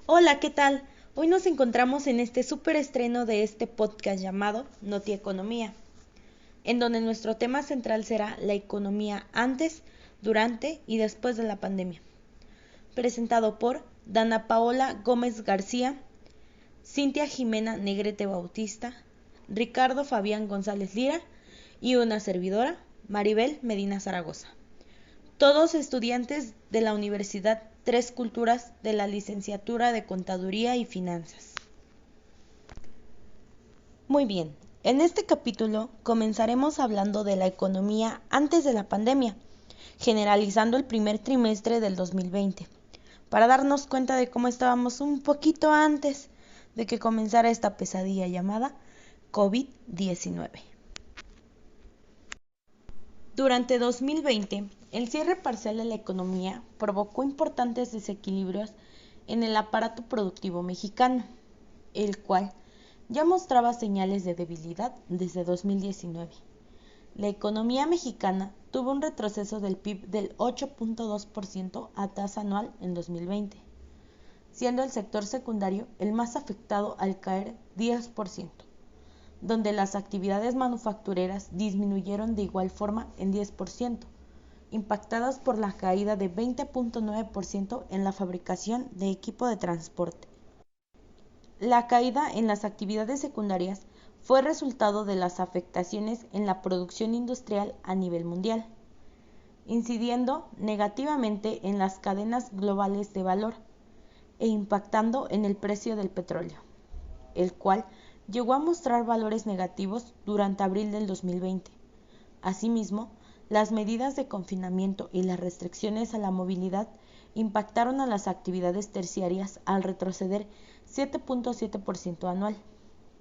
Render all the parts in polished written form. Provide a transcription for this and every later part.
Hola, ¿qué tal? Hoy nos encontramos en este súper estreno de este podcast llamado Noti Economía, en donde nuestro tema central será la economía antes, durante y después de la pandemia. Presentado por Dana Paola Gómez García, Cintia Jimena Negrete Bautista, Ricardo Fabián González Lira y una servidora, Maribel Medina Zaragoza. Todos estudiantes de la Universidad Tres Culturas de la Licenciatura de Contaduría y Finanzas. Muy bien, en este capítulo comenzaremos hablando de la economía antes de la pandemia, generalizando el primer trimestre del 2020, para darnos cuenta de cómo estábamos un poquito antes de que comenzara esta pesadilla llamada COVID-19. Durante 2020, el cierre parcial de la economía provocó importantes desequilibrios en el aparato productivo mexicano, el cual ya mostraba señales de debilidad desde 2019. La economía mexicana tuvo un retroceso del PIB del 8.2% a tasa anual en 2020, siendo el sector secundario el más afectado al caer 10%. Donde las actividades manufactureras disminuyeron de igual forma en 10%, impactadas por la caída de 20.9% en la fabricación de equipo de transporte. La caída en las actividades secundarias fue resultado de las afectaciones en la producción industrial a nivel mundial, incidiendo negativamente en las cadenas globales de valor e impactando en el precio del petróleo, el cual llegó a mostrar valores negativos durante abril del 2020. Asimismo, las medidas de confinamiento y las restricciones a la movilidad impactaron a las actividades terciarias al retroceder 7.7% anual,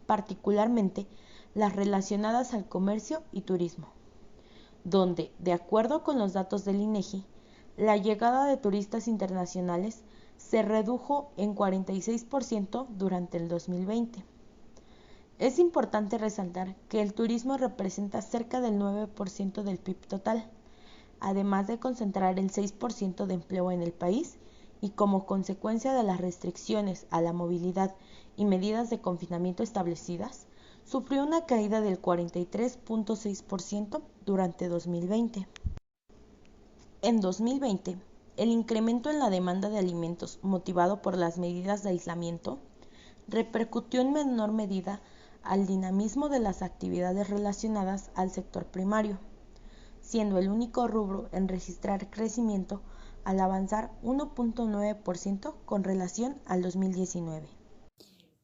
particularmente las relacionadas al comercio y turismo, donde, de acuerdo con los datos del INEGI, la llegada de turistas internacionales se redujo en 46% durante el 2020. Es importante resaltar que el turismo representa cerca del 9% del PIB total, además de concentrar el 6% de empleo en el país y como consecuencia de las restricciones a la movilidad y medidas de confinamiento establecidas, sufrió una caída del 43.6% durante 2020. En 2020, el incremento en la demanda de alimentos motivado por las medidas de aislamiento repercutió en menor medida al dinamismo de las actividades relacionadas al sector primario, siendo el único rubro en registrar crecimiento al avanzar 1.9% con relación al 2019.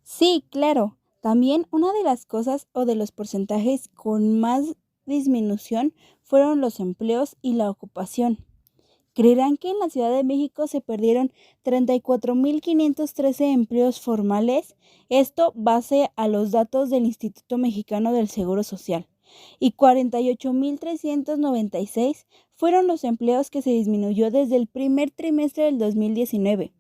Sí, claro. También una de las cosas o de los porcentajes con más disminución fueron los empleos y la ocupación. ¿Creerán que en la Ciudad de México se perdieron 34.513 empleos formales? Esto base a los datos del Instituto Mexicano del Seguro Social. Y 48.396 fueron los empleos que se disminuyó desde el primer trimestre del 2019.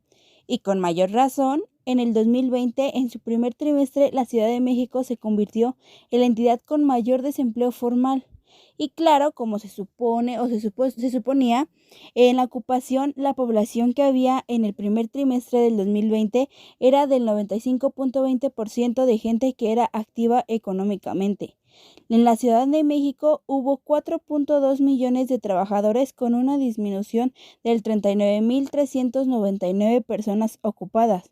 Y con mayor razón, en el 2020, en su primer trimestre, la Ciudad de México se convirtió en la entidad con mayor desempleo formal. Y claro, como se supone o se suponía, en la ocupación, la población que había en el primer trimestre del 2020 era del 95.20% de gente que era activa económicamente. En la Ciudad de México hubo 4.2 millones de trabajadores con una disminución del 39.399 personas ocupadas.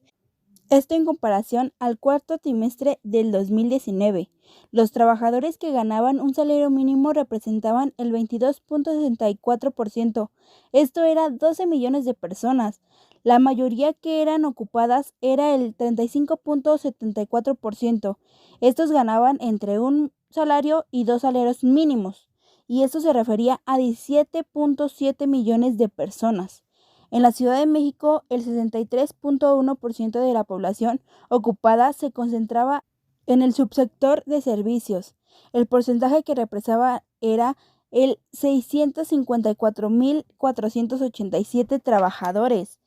Esto en comparación al cuarto trimestre del 2019. Los trabajadores que ganaban un salario mínimo representaban el 22.64%. Esto era 12 millones de personas. La mayoría que eran ocupadas era el 35.74%. Estos ganaban entre un salario y dos salarios mínimos. Y esto se refería a 17.7 millones de personas. En la Ciudad de México, el 63.1% de la población ocupada se concentraba en el subsector de servicios. El porcentaje que representaba era el 654.487 trabajadores.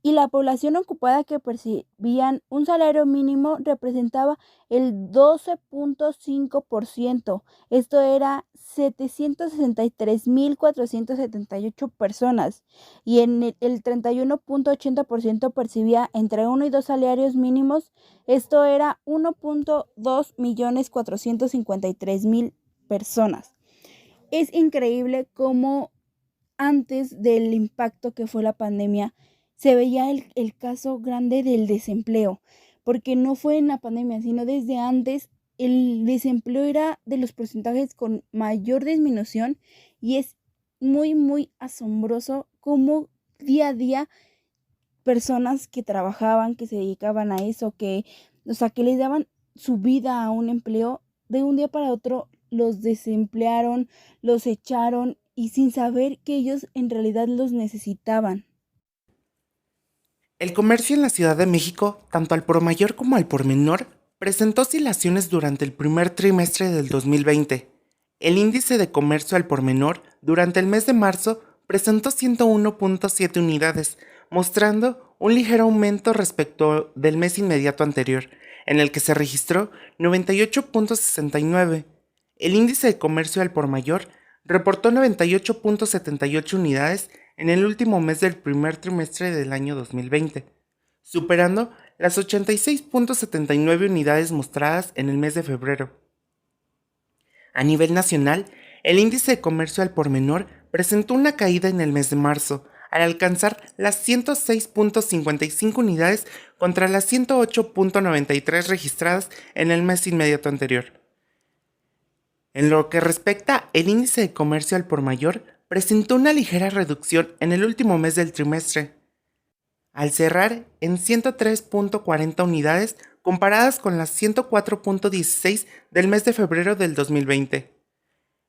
y la población ocupada que percibían un salario mínimo representaba el 12.5%. Esto era 763.478 personas y en el 31.80% percibía entre 1 y 2 salarios mínimos. Esto era 1.2.453.000 personas. Es increíble cómo antes del impacto que fue la pandemia, se veía el caso grande del desempleo, porque no fue en la pandemia, sino desde antes el desempleo era de los porcentajes con mayor disminución y es muy, muy asombroso cómo día a día personas que trabajaban, que se dedicaban a eso, que les daban su vida a un empleo, de un día para otro los desemplearon, los echaron y sin saber que ellos en realidad los necesitaban. El comercio en la Ciudad de México, tanto al por mayor como al por menor, presentó oscilaciones durante el primer trimestre del 2020. El índice de comercio al por menor durante el mes de marzo presentó 101.7 unidades, mostrando un ligero aumento respecto del mes inmediato anterior, en el que se registró 98.69. El índice de comercio al por mayor reportó 98.78 unidades en el último mes del primer trimestre del año 2020, superando las 86.79 unidades mostradas en el mes de febrero. A nivel nacional, el índice de comercio al por menor presentó una caída en el mes de marzo, al alcanzar las 106.55 unidades contra las 108.93 registradas en el mes inmediato anterior. En lo que respecta al índice de comercio al por mayor, presentó una ligera reducción en el último mes del trimestre, al cerrar en 103.40 unidades comparadas con las 104.16 del mes de febrero del 2020.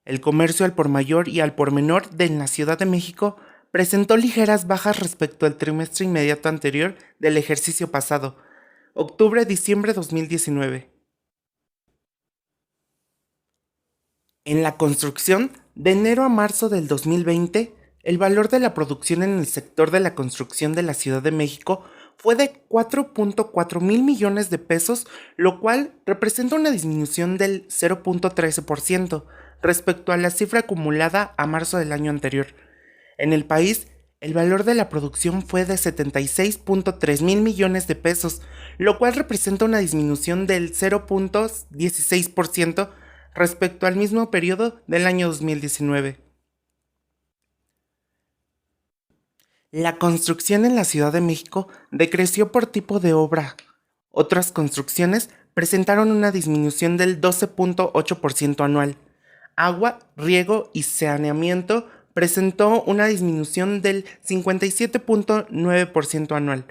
El comercio al por mayor y al por menor de la Ciudad de México presentó ligeras bajas respecto al trimestre inmediato anterior del ejercicio pasado, octubre-diciembre 2019. En la construcción, de enero a marzo del 2020, el valor de la producción en el sector de la construcción de la Ciudad de México fue de 4.4 mil millones de pesos, lo cual representa una disminución del 0.13% respecto a la cifra acumulada a marzo del año anterior. En el país, el valor de la producción fue de 76.3 mil millones de pesos, lo cual representa una disminución del 0.16% respecto al mismo periodo del año 2019. La construcción en la Ciudad de México decreció por tipo de obra. Otras construcciones presentaron una disminución del 12.8% anual. Agua, riego y saneamiento presentó una disminución del 57.9% anual.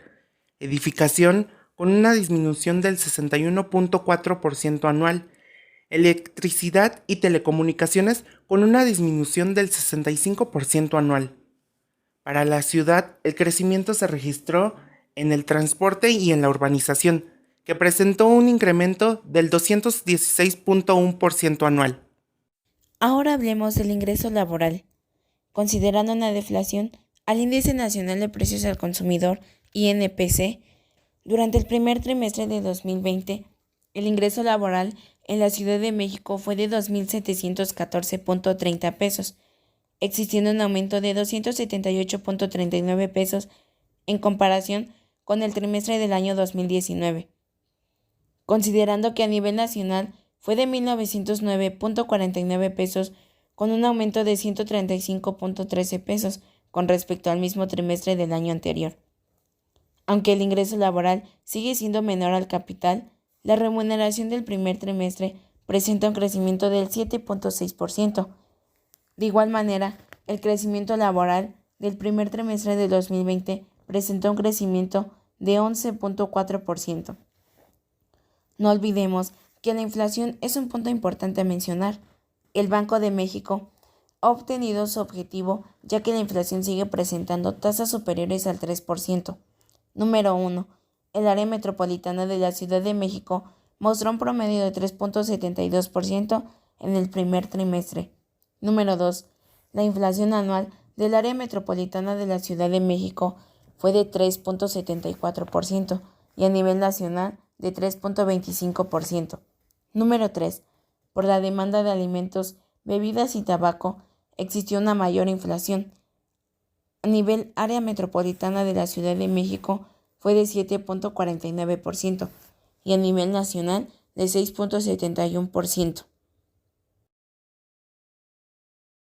Edificación con una disminución del 61.4% anual. Electricidad y telecomunicaciones con una disminución del 65% anual. Para la ciudad, el crecimiento se registró en el transporte y en la urbanización, que presentó un incremento del 216.1% anual. Ahora hablemos del ingreso laboral. Considerando una deflación al Índice Nacional de Precios al Consumidor, INPC, durante el primer trimestre de 2020, el ingreso laboral en la Ciudad de México fue de 2.714.30 pesos, existiendo un aumento de 278.39 pesos en comparación con el trimestre del año 2019. Considerando que a nivel nacional fue de 1.909.49 pesos, con un aumento de 135.13 pesos con respecto al mismo trimestre del año anterior. Aunque el ingreso laboral sigue siendo menor al capital, la remuneración del primer trimestre presenta un crecimiento del 7.6%. De igual manera, el crecimiento laboral del primer trimestre de 2020 presentó un crecimiento de 11.4%. No olvidemos que la inflación es un punto importante a mencionar. El Banco de México ha obtenido su objetivo ya que la inflación sigue presentando tasas superiores al 3%. Número 1. El área metropolitana de la Ciudad de México mostró un promedio de 3.72% en el primer trimestre. Número 2. La inflación anual del área metropolitana de la Ciudad de México fue de 3.74% y a nivel nacional de 3.25%. Número 3. Por la demanda de alimentos, bebidas y tabaco, existió una mayor inflación. A nivel área metropolitana de la Ciudad de México fue de 7.49% y a nivel nacional de 6.71%.